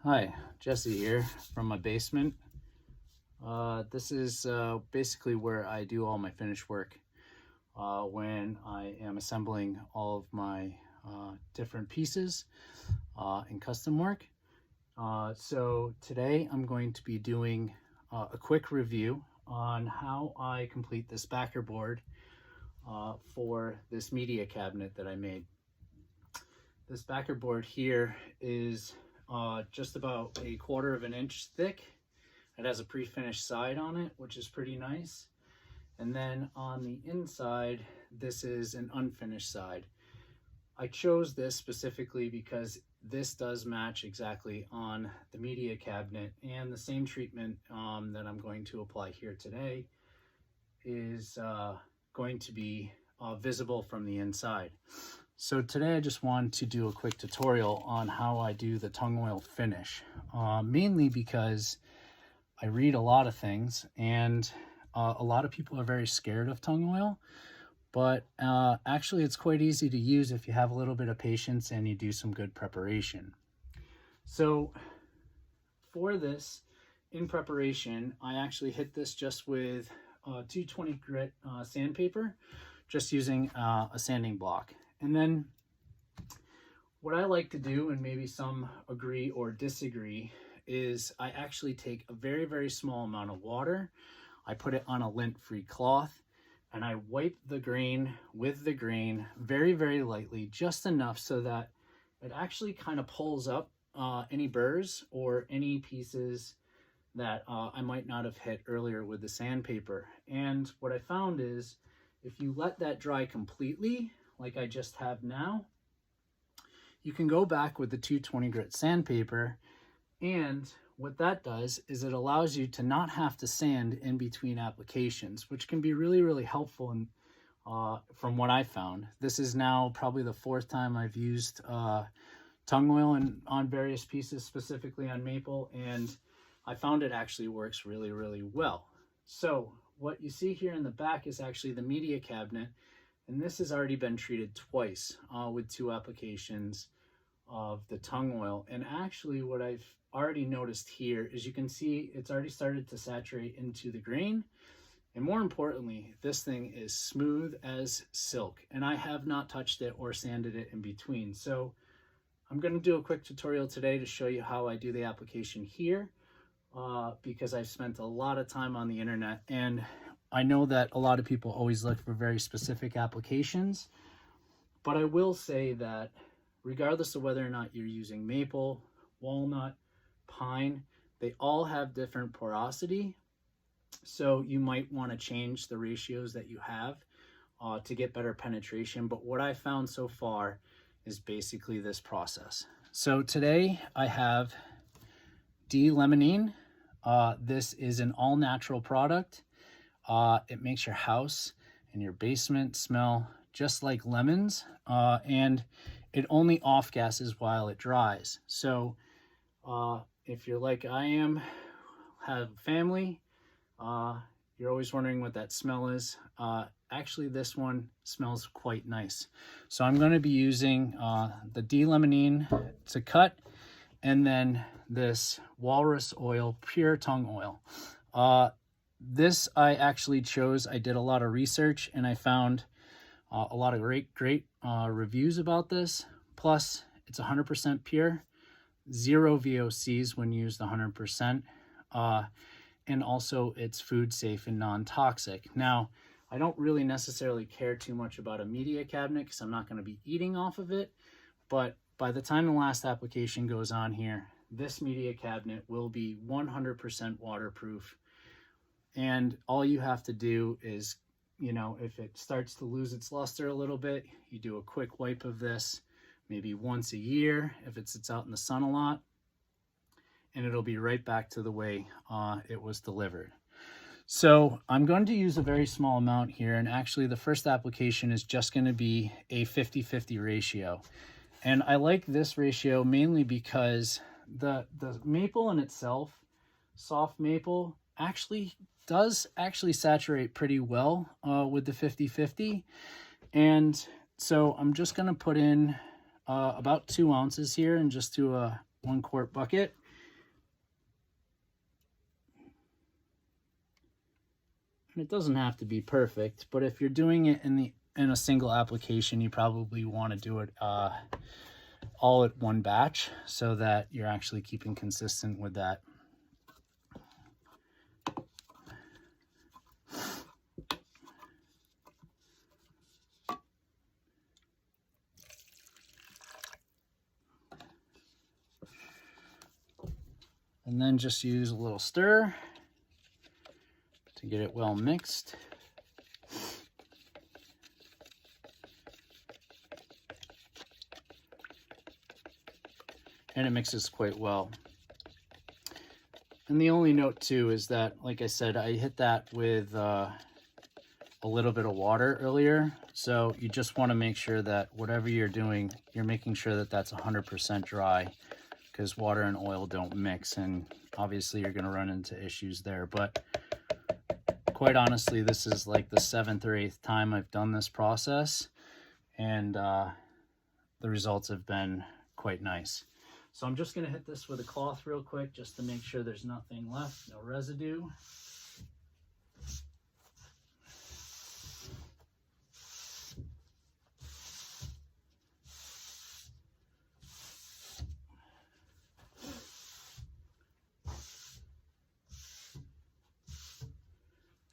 Hi, Jesse here from my basement. This is basically where I do all my finish work when I am assembling all of my different pieces in custom work. So today I'm going to be doing a quick review on how I complete this backer board for this media cabinet that I made. This backer board here is just about 1/4 of an inch thick. It has a pre-finished side on it, which is pretty nice. And then on the inside, this is an unfinished side. I chose this specifically because this does match exactly on the media cabinet, and the same treatment that I'm going to apply here today is going to be visible from the inside. So today I just wanted to do a quick tutorial on how I do the tung oil finish, mainly because I read a lot of things, and a lot of people are very scared of tung oil, but actually it's quite easy to use if you have a little bit of patience and you do some good preparation. So for this, in preparation, I actually hit this just with 220 grit sandpaper, just using a sanding block. And then what I like to do, and maybe some agree or disagree, is I actually take a very, very small amount of water. I put it on a lint-free cloth, and I wipe the grain with the grain very, very lightly, just enough so that it actually kind of pulls up any burrs or any pieces that I might not have hit earlier with the sandpaper. And what I found is if you let that dry completely, like I just have now, you can go back with the 220 grit sandpaper, and what that does is it allows you to not have to sand in between applications, which can be really, really helpful. And from what I found, this is now probably the 4th time I've used tung oil on various pieces, specifically on maple, and I found it actually works really, really well. So what you see here in the back is actually the media cabinet, and this has already been treated twice with 2 applications of the tung oil. And actually what I've already noticed here is you can see it's already started to saturate into the grain. And more importantly, this thing is smooth as silk, and I have not touched it or sanded it in between. So I'm going to do a quick tutorial today to show you how I do the application here, because I've spent a lot of time on the internet, and I know that a lot of people always look for very specific applications, but I will say that regardless of whether or not you're using maple, walnut, pine, they all have different porosity. So you might want to change the ratios that you have to get better penetration. But what I found so far is basically this process. So today I have D-Lemonene. This is an all-natural product. It makes your house and your basement smell just like lemons, and it only off gases while it dries. So if you're like I am, have family, you're always wondering what that smell is. Actually, this one smells quite nice. So I'm going to be using the D-Lemonene to cut, and then this Walrus Pure Tung oil. This I actually chose. I did a lot of research, and I found a lot of great reviews about this. Plus, it's 100% pure, 0 VOCs when used 100%, and also it's food safe and non-toxic. Now, I don't really necessarily care too much about a media cabinet because I'm not going to be eating off of it, but by the time the last application goes on here, this media cabinet will be 100% waterproof. And all you have to do is, you know, if it starts to lose its luster a little bit, you do a quick wipe of this, maybe once a year if it sits out in the sun a lot, and it'll be right back to the way it was delivered. So I'm going to use a very small amount here, and actually the first application is just going to be a 50-50 ratio. And I like this ratio mainly because the maple in itself, soft maple, does saturate pretty well with the 50-50. And so I'm just going to put in about 2 ounces here and just to a 1 quart bucket. And it doesn't have to be perfect, but if you're doing it in a single application, you probably want to do it all at one batch so that you're actually keeping consistent with that. And then just use a little stir to get it well mixed. And it mixes quite well. And the only note too is that, like I said, I hit that with a little bit of water earlier. So you just want to make sure that whatever you're doing, you're making sure that that's 100% dry, because water and oil don't mix, and obviously you're going to run into issues there. But quite honestly, this is like the 7th or 8th time I've done this process, and the results have been quite nice. So I'm just going to hit this with a cloth real quick just to make sure there's nothing left, no residue.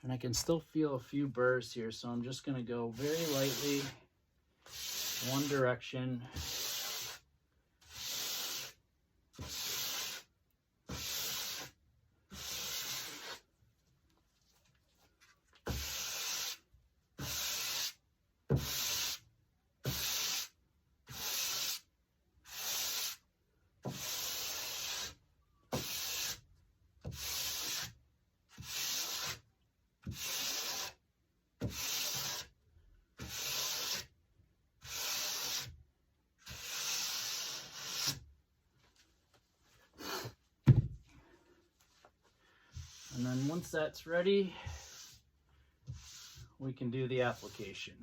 And I can still feel a few burrs here, so I'm just going to go very lightly, one direction. And then once that's ready, we can do the application.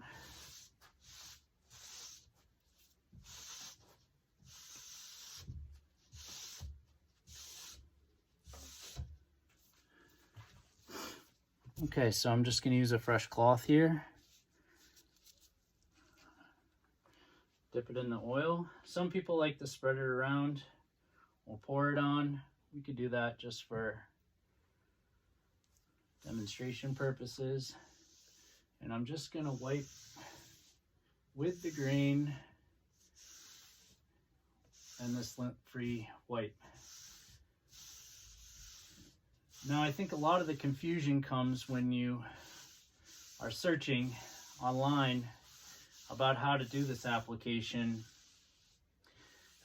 Okay, so I'm just going to use a fresh cloth here. Dip it in the oil. Some people like to spread it around or pour it on. We could do that just for demonstration purposes. And I'm just going to wipe with the grain and this lint-free wipe. Now, I think a lot of the confusion comes when you are searching online about how to do this application.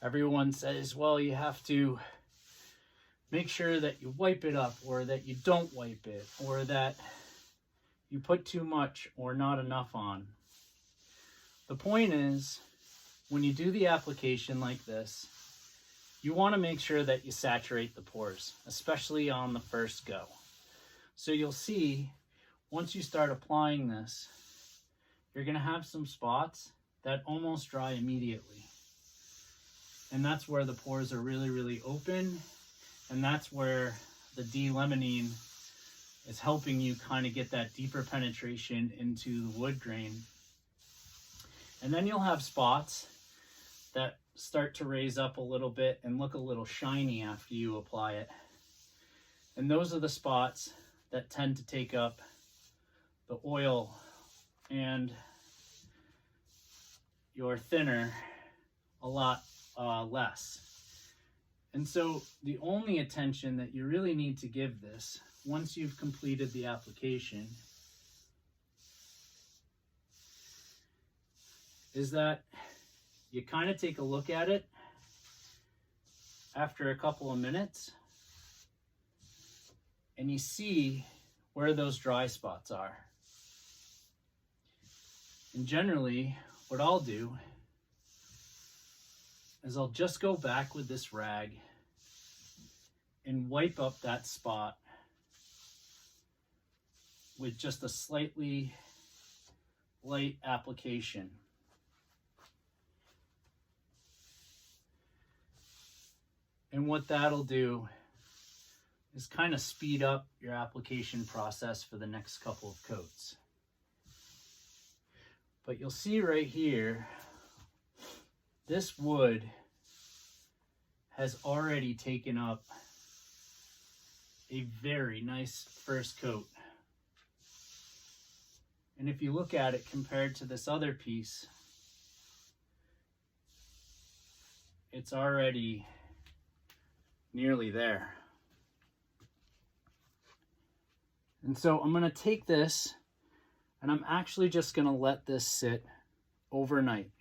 Everyone says, well, you have to make sure that you wipe it up, or that you don't wipe it, or that you put too much or not enough on. The point is, when you do the application like this, you want to make sure that you saturate the pores, especially on the first go. So you'll see, once you start applying this, you're going to have some spots that almost dry immediately. And that's where the pores are really, really open. And that's where the D-Lemonene is helping you kind of get that deeper penetration into the wood grain. And then you'll have spots that start to raise up a little bit and look a little shiny after you apply it. And those are the spots that tend to take up the oil and your thinner a lot less. And so the only attention that you really need to give this, once you've completed the application, is that you kind of take a look at it after a couple of minutes and you see where those dry spots are. And generally, what I'll do is I'll just go back with this rag and wipe up that spot with just a slightly light application. And what that'll do is kind of speed up your application process for the next couple of coats. But you'll see right here, this wood has already taken up a very nice first coat. And if you look at it compared to this other piece, it's already nearly there. And so I'm going to take this and I'm actually just going to let this sit overnight.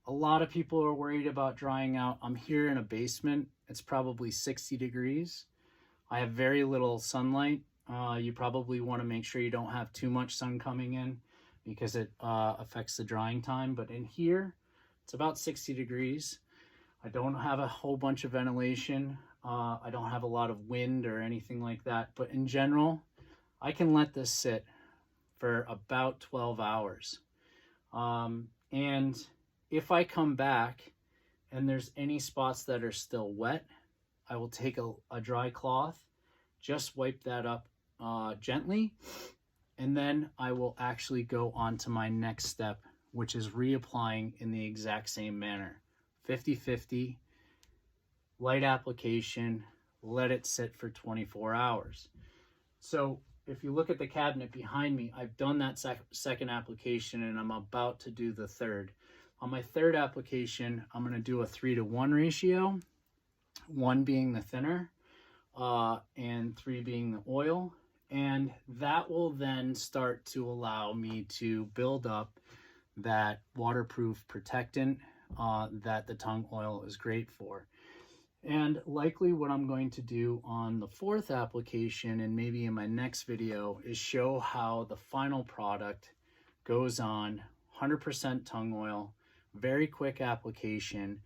A lot of people are worried about drying out. I'm here in a basement. It's probably 60 degrees. I have very little sunlight. You probably want to make sure you don't have too much sun coming in because it affects the drying time. But in here, it's about 60 degrees. I don't have a whole bunch of ventilation. I don't have a lot of wind or anything like that. But in general, I can let this sit for about 12 hours. And if I come back and there's any spots that are still wet, I will take a dry cloth, just wipe that up gently, and then I will actually go on to my next step, which is reapplying in the exact same manner. 50-50, light application, let it sit for 24 hours. So if you look at the cabinet behind me, I've done that second application and I'm about to do the third. On my third application, I'm going to do a 3-to-1 ratio, 1 being the thinner and 3 being the oil. And that will then start to allow me to build up that waterproof protectant that the tung oil is great for. And likely what I'm going to do on the fourth application and maybe in my next video is show how the final product goes on. 100% tung oil, very quick application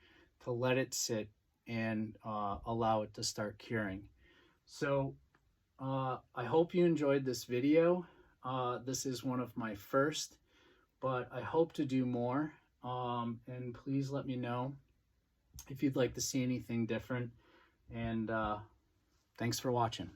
to let it sit and allow it to start curing. So I hope you enjoyed this video. This is one of my first, but I hope to do more. And please let me know if you'd like to see anything different. And thanks for watching.